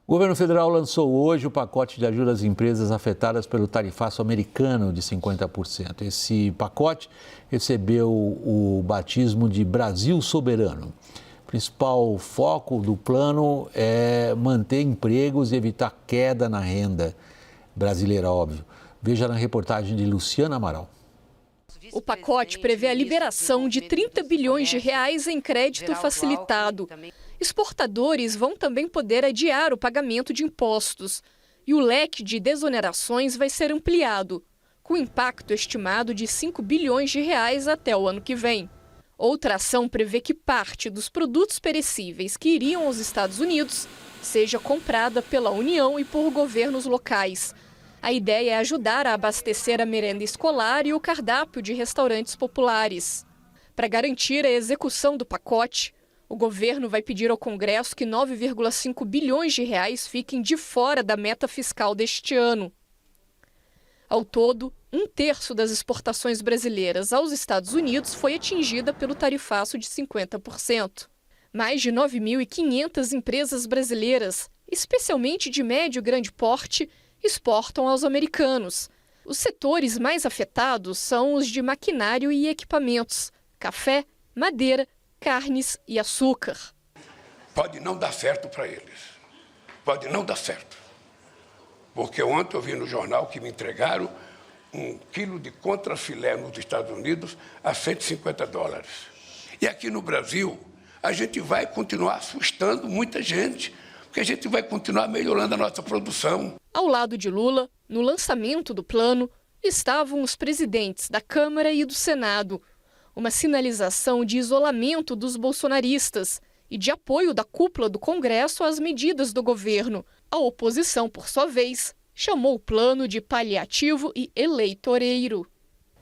O governo federal lançou hoje o pacote de ajuda às empresas afetadas pelo tarifaço americano de 50%. Esse pacote recebeu o batismo de Brasil Soberano. O principal foco do plano é manter empregos e evitar queda na renda brasileira, óbvio. Veja na reportagem de Luciana Amaral. O pacote prevê a liberação de 30 bilhões de reais em crédito facilitado. Exportadores vão também poder adiar o pagamento de impostos. E o leque de desonerações vai ser ampliado, com impacto estimado de 5 bilhões de reais até o ano que vem. Outra ação prevê que parte dos produtos perecíveis que iriam aos Estados Unidos seja comprada pela União e por governos locais. A ideia é ajudar a abastecer a merenda escolar e o cardápio de restaurantes populares. Para garantir a execução do pacote, o governo vai pedir ao Congresso que 9,5 bilhões de reais fiquem de fora da meta fiscal deste ano. Ao todo, 1/3 das exportações brasileiras aos Estados Unidos foi atingida pelo tarifaço de 50%. Mais de 9.500 empresas brasileiras, especialmente de médio e grande porte, exportam aos americanos. Os setores mais afetados são os de maquinário e equipamentos, café, madeira, carnes e açúcar. Pode não dar certo para eles. Pode não dar certo. Porque ontem eu vi no jornal que me entregaram 1 quilo de contrafilé nos Estados Unidos a $150. E aqui no Brasil, a gente vai continuar assustando muita gente, porque a gente vai continuar melhorando a nossa produção. Ao lado de Lula, no lançamento do plano, estavam os presidentes da Câmara e do Senado. Uma sinalização de isolamento dos bolsonaristas e de apoio da cúpula do Congresso às medidas do governo. A oposição, por sua vez, chamou o plano de paliativo e eleitoreiro.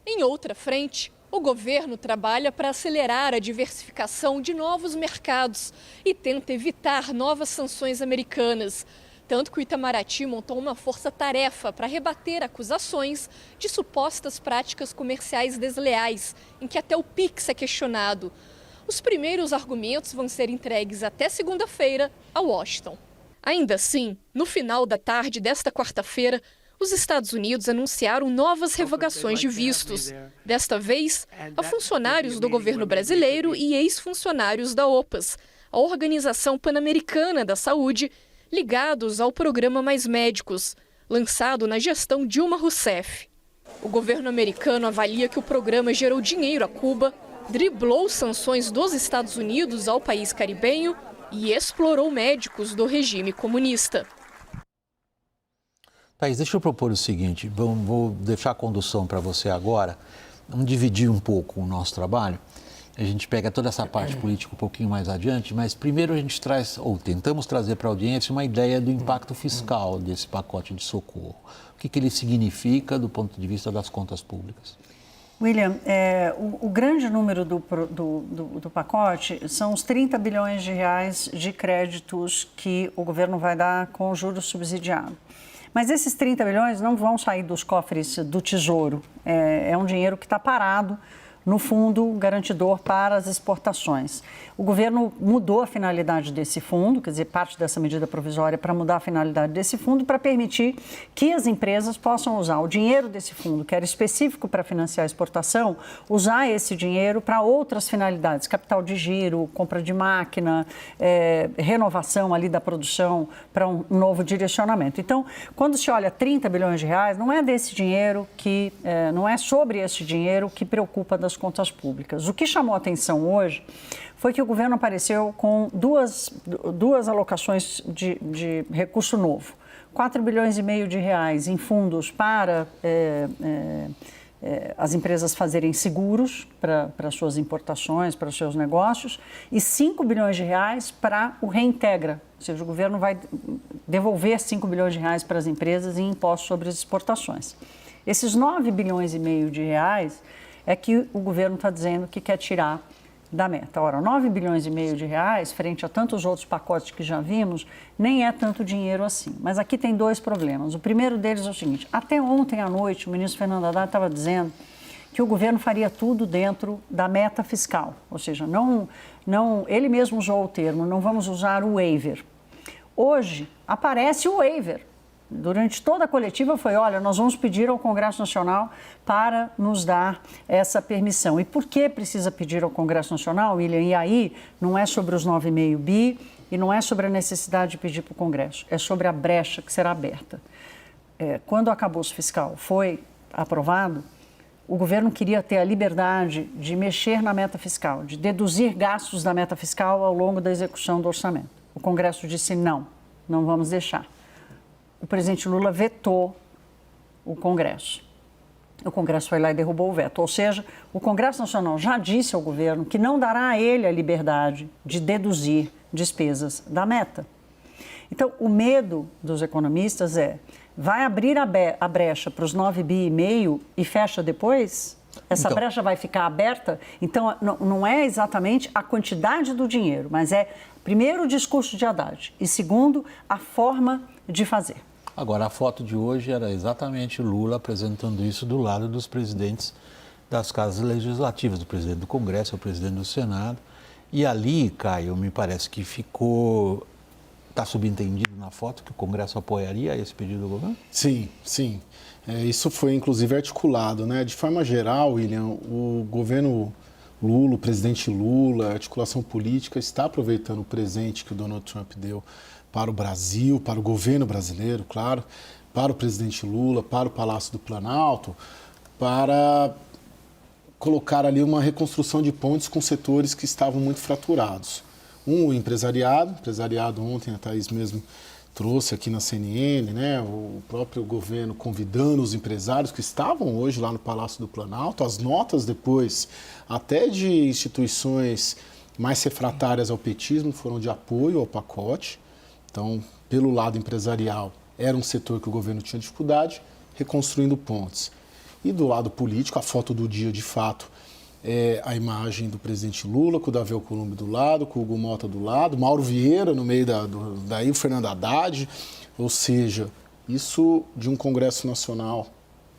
Em outra frente, o governo trabalha para acelerar a diversificação de novos mercados e tenta evitar novas sanções americanas. Tanto que o Itamaraty montou uma força-tarefa para rebater acusações de supostas práticas comerciais desleais, em que até o Pix é questionado. Os primeiros argumentos vão ser entregues até segunda-feira a Washington. Ainda assim, no final da tarde desta quarta-feira, os Estados Unidos anunciaram novas revogações de vistos. Desta vez, a funcionários do governo brasileiro e ex-funcionários da OPAS, a Organização Pan-Americana da Saúde, ligados ao programa Mais Médicos, lançado na gestão Dilma Rousseff. O governo americano avalia que o programa gerou dinheiro a Cuba, driblou sanções dos Estados Unidos ao país caribenho e explorou médicos do regime comunista. Thaís, deixa eu propor o seguinte, vou deixar a condução para você agora, vamos dividir um pouco o nosso trabalho. A gente pega toda essa parte política um pouquinho mais adiante, mas primeiro a gente traz, ou tentamos trazer para a audiência, uma ideia do impacto fiscal desse pacote de socorro. O que ele significa do ponto de vista das contas públicas? William, o grande número do pacote são os 30 bilhões de reais de créditos que o governo vai dar com juros subsidiados. Mas esses 30 bilhões não vão sair dos cofres do Tesouro. É um dinheiro que está parado no fundo garantidor para as exportações. O governo mudou a finalidade desse fundo, quer dizer, parte dessa medida provisória para mudar a finalidade desse fundo, para permitir que as empresas possam usar o dinheiro desse fundo, que era específico para financiar a exportação, usar esse dinheiro para outras finalidades, capital de giro, compra de máquina, renovação ali da produção para um novo direcionamento. Então, quando se olha 30 bilhões de reais, não é desse dinheiro que, não é sobre esse dinheiro que preocupa das contas públicas. O que chamou a atenção hoje foi que o governo apareceu com duas alocações de recurso novo. 4 bilhões e meio de reais em fundos para as empresas fazerem seguros para suas importações, para os seus negócios, e 5 bilhões de reais para o Reintegra, ou seja, o governo vai devolver 5 bilhões de reais para as empresas em impostos sobre as exportações. Esses 9 bilhões e meio de reais é que o governo está dizendo que quer tirar da meta. Ora, 9 bilhões e meio de reais, frente a tantos outros pacotes que já vimos, nem é tanto dinheiro assim. Mas aqui tem dois problemas. O primeiro deles é o seguinte, até ontem à noite o ministro Fernando Haddad estava dizendo que o governo faria tudo dentro da meta fiscal, ou seja, ele mesmo usou o termo, não vamos usar o waiver. Hoje aparece o waiver. Durante toda a coletiva foi, olha, nós vamos pedir ao Congresso Nacional para nos dar essa permissão. E por que precisa pedir ao Congresso Nacional, William? E aí não é sobre os 9,5 bi e não é sobre a necessidade de pedir para o Congresso, é sobre a brecha que será aberta. Quando o arcabouço fiscal foi aprovado, o governo queria ter a liberdade de mexer na meta fiscal, de deduzir gastos da meta fiscal ao longo da execução do orçamento. O Congresso disse não vamos deixar. O presidente Lula vetou o Congresso. O Congresso foi lá e derrubou o veto. Ou seja, o Congresso Nacional já disse ao governo que não dará a ele a liberdade de deduzir despesas da meta. Então, o medo dos economistas vai abrir a brecha para os 9,5 bi e fecha depois? Essa brecha vai ficar aberta? Então, não é exatamente a quantidade do dinheiro, mas primeiro, o discurso de Haddad e, segundo, a forma de fazer. Agora, a foto de hoje era exatamente Lula apresentando isso do lado dos presidentes das casas legislativas, do presidente do Congresso, o presidente do Senado. E ali, Caio, me parece que está subentendido na foto que o Congresso apoiaria esse pedido do governo? Sim. Isso foi, inclusive, articulado, né? De forma geral, William, o governo Lula, o presidente Lula, a articulação política está aproveitando o presente que o Donald Trump deu para o Brasil, para o governo brasileiro, claro, para o presidente Lula, para o Palácio do Planalto, para colocar ali uma reconstrução de pontes com setores que estavam muito fraturados. O empresariado ontem a Thaís mesmo trouxe aqui na CNN, né, o próprio governo convidando os empresários que estavam hoje lá no Palácio do Planalto, as notas depois até de instituições mais refratárias ao petismo foram de apoio ao pacote. Então, pelo lado empresarial, era um setor que o governo tinha dificuldade, reconstruindo pontes. E do lado político, a foto do dia, de fato, é a imagem do presidente Lula, com o Davi Alcolumbre do lado, com o Hugo Mota do lado, Mauro Vieira no meio daí o Fernando Haddad. Ou seja, isso de um Congresso Nacional,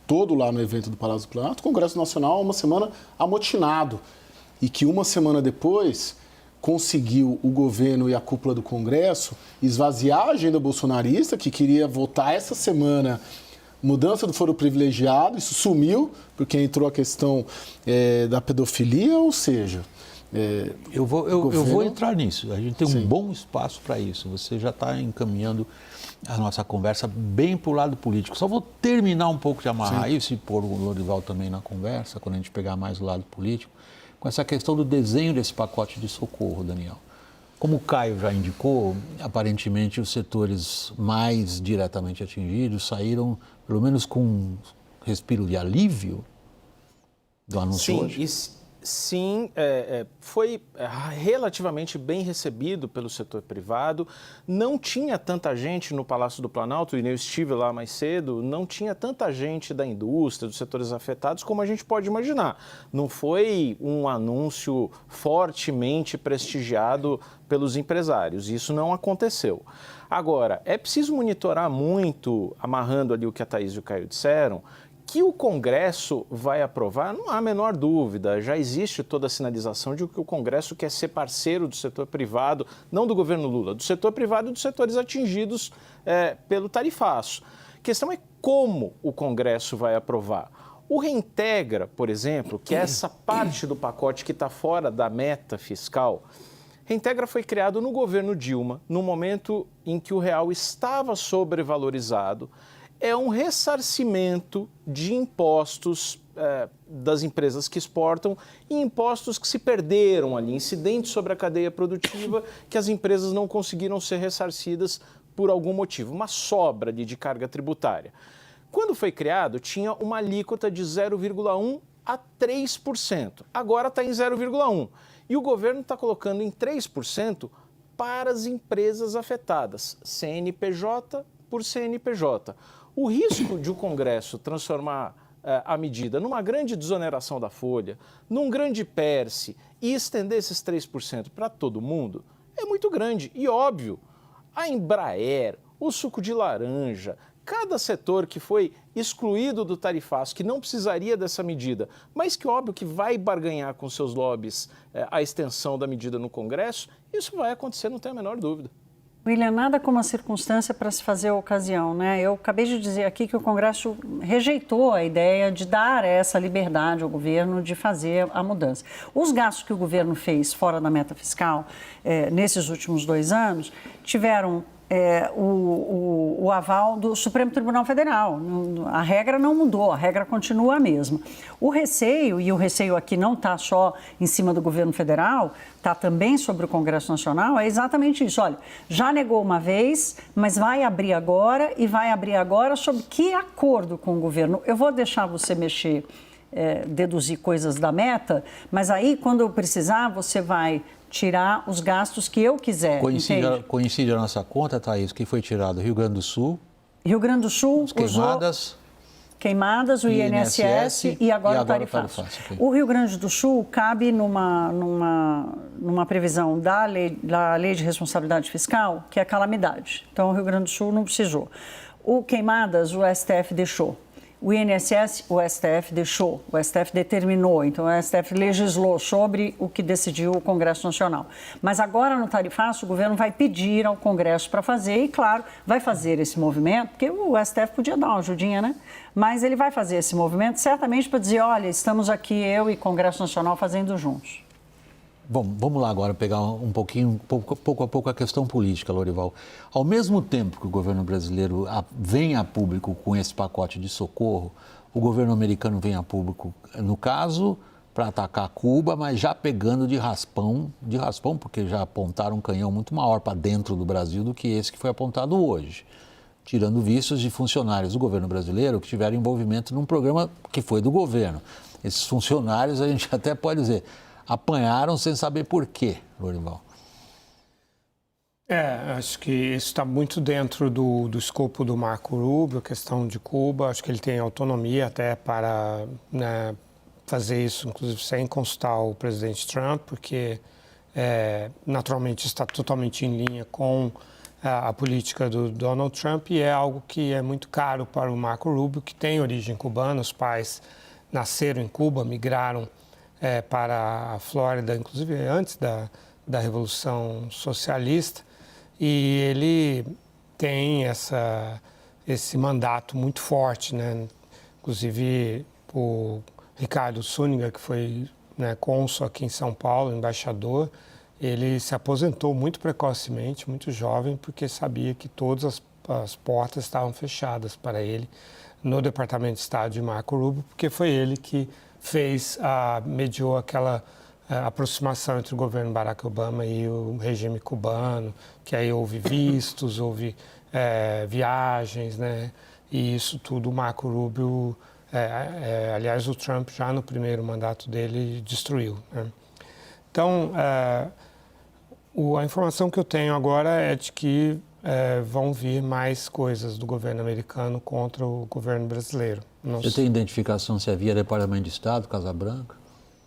todo lá no evento do Palácio do Planalto, o Congresso Nacional uma semana amotinado. E que uma semana depois conseguiu o governo e a cúpula do Congresso esvaziar a agenda bolsonarista, que queria votar essa semana mudança do foro privilegiado, isso sumiu, porque entrou a questão da pedofilia, ou seja... Eu vou entrar nisso, a gente tem um bom espaço para isso, você já está encaminhando a nossa conversa bem para o lado político. Só vou terminar um pouco de amarrar isso e pôr o Lorival também na conversa, quando a gente pegar mais o lado político, com essa questão do desenho desse pacote de socorro, Daniel. Como o Caio já indicou, aparentemente os setores mais diretamente atingidos saíram, pelo menos com um respiro de alívio do anúncio hoje. Sim, foi relativamente bem recebido pelo setor privado. Não tinha tanta gente no Palácio do Planalto, e eu estive lá mais cedo, não tinha tanta gente da indústria, dos setores afetados, como a gente pode imaginar. Não foi um anúncio fortemente prestigiado pelos empresários, isso não aconteceu. Agora, é preciso monitorar muito, amarrando ali o que a Thaís e o Caio disseram, que o Congresso vai aprovar, não há a menor dúvida, já existe toda a sinalização de que o Congresso quer ser parceiro do setor privado, não do governo Lula, do setor privado e dos setores atingidos pelo tarifaço. A questão é como o Congresso vai aprovar. O Reintegra, por exemplo, que é essa parte do pacote que está fora da meta fiscal, Reintegra foi criado no governo Dilma, no momento em que o real estava sobrevalorizado. É um ressarcimento de impostos das empresas que exportam e impostos que se perderam ali, incidentes sobre a cadeia produtiva que as empresas não conseguiram ser ressarcidas por algum motivo, uma sobra de carga tributária. Quando foi criado, tinha uma alíquota de 0,1% a 3%. Agora está em 0,1%. E o governo está colocando em 3% para as empresas afetadas, CNPJ por CNPJ. O risco de o Congresso transformar a medida numa grande desoneração da folha, num grande PERSE e estender esses 3% para todo mundo é muito grande. E óbvio, a Embraer, o suco de laranja, cada setor que foi excluído do tarifaço, que não precisaria dessa medida, mas que óbvio que vai barganhar com seus lobbies a extensão da medida no Congresso, isso vai acontecer, não tem a menor dúvida. William, nada como a circunstância para se fazer a ocasião, né? Eu acabei de dizer aqui que o Congresso rejeitou a ideia de dar essa liberdade ao governo de fazer a mudança. Os gastos que o governo fez fora da meta fiscal nesses últimos 2 anos tiveram o aval do Supremo Tribunal Federal. A regra não mudou, a regra continua a mesma. O receio, e o receio aqui não está só em cima do governo federal, está também sobre o Congresso Nacional, é exatamente isso. Olha, já negou uma vez, mas vai abrir agora e vai abrir agora sob que acordo com o governo? Eu vou deixar você mexer, deduzir coisas da meta, mas aí, quando eu precisar, você vai tirar os gastos que eu quiser. Coincide a nossa conta, Thaís, que foi tirado Rio Grande do Sul. Rio Grande do Sul queimadas, o INSS e agora o tarifaço. Okay. O Rio Grande do Sul cabe numa previsão da lei de responsabilidade fiscal, que é calamidade. Então, o Rio Grande do Sul não precisou. O queimadas, o STF deixou. O INSS, o STF deixou, o STF determinou, então o STF legislou sobre o que decidiu o Congresso Nacional. Mas agora no tarifaço o governo vai pedir ao Congresso para fazer e, claro, vai fazer esse movimento, porque o STF podia dar uma ajudinha, né? Mas ele vai fazer esse movimento certamente para dizer, olha, estamos aqui eu e Congresso Nacional fazendo juntos. Bom, vamos lá agora pegar pouco a pouco a questão política, Lorival. Ao mesmo tempo que o governo brasileiro vem a público com esse pacote de socorro, o governo americano vem a público, no caso, para atacar Cuba, mas já pegando de raspão, porque já apontaram um canhão muito maior para dentro do Brasil do que esse que foi apontado hoje, tirando vistos de funcionários do governo brasileiro que tiveram envolvimento num programa que foi do governo. Esses funcionários, a gente até pode dizer, apanharam sem saber por quê, Lorival. Acho que isso está muito dentro do escopo do Marco Rubio, a questão de Cuba. Acho que ele tem autonomia até para fazer isso, inclusive sem consultar o presidente Trump, porque naturalmente está totalmente em linha com a política do Donald Trump e é algo que é muito caro para o Marco Rubio, que tem origem cubana. Os pais nasceram em Cuba, migraram para a Flórida, inclusive antes da Revolução Socialista, e ele tem esse mandato muito forte, né? Inclusive o Ricardo Zúñiga, que foi cônsul aqui em São Paulo, embaixador, ele se aposentou muito precocemente, muito jovem, porque sabia que todas as portas estavam fechadas para ele no Departamento de Estado de Marco Rubio, porque foi ele que mediou aquela aproximação entre o governo Barack Obama e o regime cubano, que aí houve vistos, houve viagens, né? E isso tudo o Marco Rubio, aliás, o Trump já no primeiro mandato dele destruiu, né? Então, a informação que eu tenho agora é de que vão vir mais coisas do governo americano contra o governo brasileiro. Você tem identificação se havia Departamento de Estado, Casa Branca?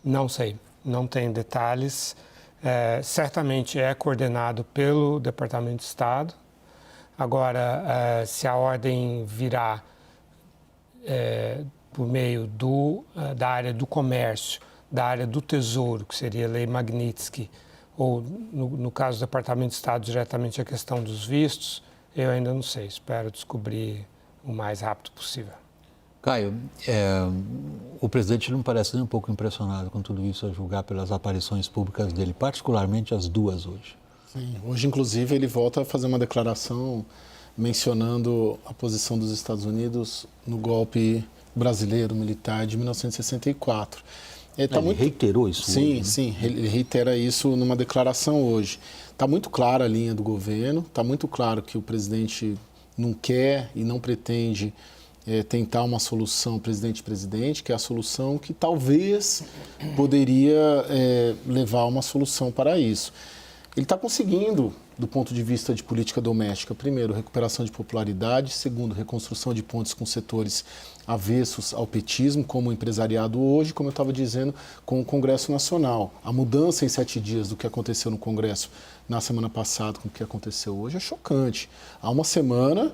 Não sei, não tem detalhes. Certamente é coordenado pelo Departamento de Estado. Agora, se a ordem virá por meio da área do comércio, da área do Tesouro, que seria a Lei Magnitsky, ou, no caso do Departamento de Estado, diretamente a questão dos vistos, eu ainda não sei. Espero descobrir o mais rápido possível. Caio, o presidente não parece nem um pouco impressionado com tudo isso, a julgar pelas aparições públicas dele, particularmente as duas hoje. Sim, hoje, inclusive, ele volta a fazer uma declaração mencionando a posição dos Estados Unidos no golpe brasileiro militar de 1964. Ele reiterou isso hoje, né? Sim, ele reitera isso numa declaração hoje. Está muito clara a linha do governo, está muito claro que o presidente não quer e não pretende tentar uma solução presidente-presidente, que é a solução que talvez poderia levar a uma solução para isso. Ele está conseguindo, do ponto de vista de política doméstica, primeiro, recuperação de popularidade, segundo, reconstrução de pontes com setores avessos ao petismo, como o empresariado hoje, como eu estava dizendo, com o Congresso Nacional. A mudança em 7 dias do que aconteceu no Congresso na semana passada com o que aconteceu hoje é chocante. Há uma semana,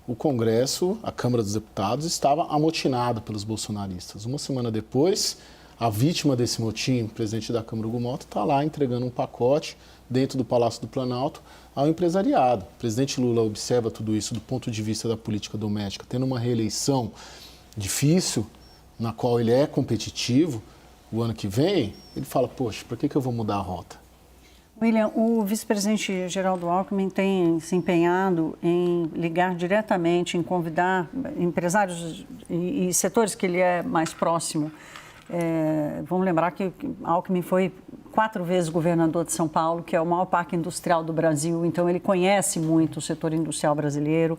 o Congresso, a Câmara dos Deputados, estava amotinada pelos bolsonaristas. Uma semana depois, a vítima desse motim, o presidente da Câmara, Hugo Mota, está lá entregando um pacote dentro do Palácio do Planalto ao empresariado. O presidente Lula observa tudo isso do ponto de vista da política doméstica, tendo uma reeleição difícil, na qual ele é competitivo, o ano que vem, ele fala, poxa, por que eu vou mudar a rota? William, o vice-presidente Geraldo Alckmin tem se empenhado em ligar diretamente, em convidar empresários e setores que ele é mais próximo. Vamos lembrar que Alckmin foi 4 vezes governador de São Paulo, que é o maior parque industrial do Brasil, então ele conhece muito o setor industrial brasileiro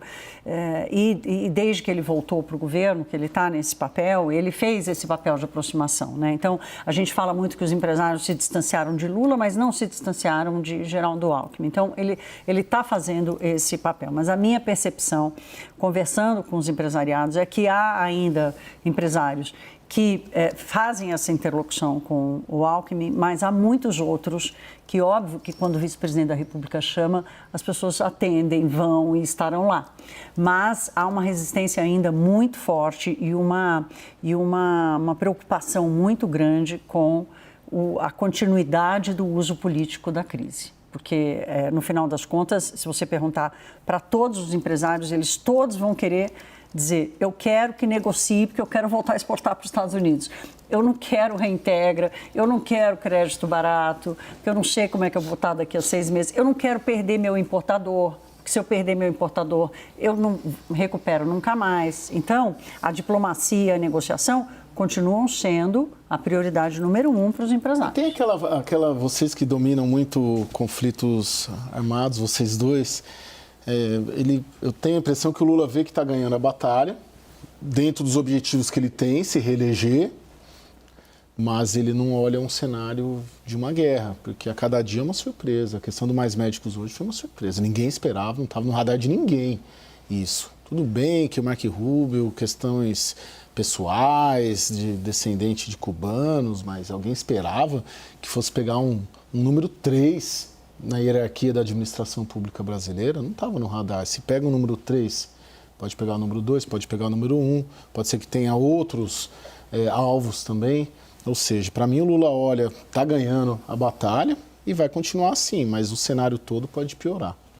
e desde que ele voltou para o governo, que ele está nesse papel, ele fez esse papel de aproximação, né? Então, a gente fala muito que os empresários se distanciaram de Lula, mas não se distanciaram de Geraldo Alckmin. Então, ele está fazendo esse papel. Mas a minha percepção, conversando com os empresariados, é que há ainda empresários que fazem essa interlocução com o Alckmin, mas há muitos outros que, óbvio, que quando o vice-presidente da República chama, as pessoas atendem, vão e estarão lá. Mas há uma resistência ainda muito forte e uma preocupação muito grande com a continuidade do uso político da crise. Porque, no final das contas, se você perguntar para todos os empresários, eles todos vão querer dizer, eu quero que negocie, porque eu quero voltar a exportar para os Estados Unidos. Eu não quero reintegra, eu não quero crédito barato, porque eu não sei como é que eu vou estar daqui a 6 meses. Eu não quero perder meu importador, porque se eu perder meu importador, eu não recupero nunca mais. Então, a diplomacia, a negociação continuam sendo a prioridade número 1 para os empresários. Tem vocês que dominam muito conflitos armados, vocês dois, eu tenho a impressão que o Lula vê que está ganhando a batalha, dentro dos objetivos que ele tem, se reeleger, mas ele não olha um cenário de uma guerra, porque a cada dia é uma surpresa. A questão do Mais Médicos hoje foi uma surpresa. Ninguém esperava, não estava no radar de ninguém isso. Tudo bem que o Marco Rubio, questões pessoais, de descendente de cubanos, mas alguém esperava que fosse pegar um número 3 na hierarquia da administração pública brasileira, não estava no radar. Se pega o número 3, pode pegar o número 2, pode pegar o número 1, pode ser que tenha outros alvos também. Ou seja, para mim o Lula olha, está ganhando a batalha e vai continuar assim, mas o cenário todo pode piorar.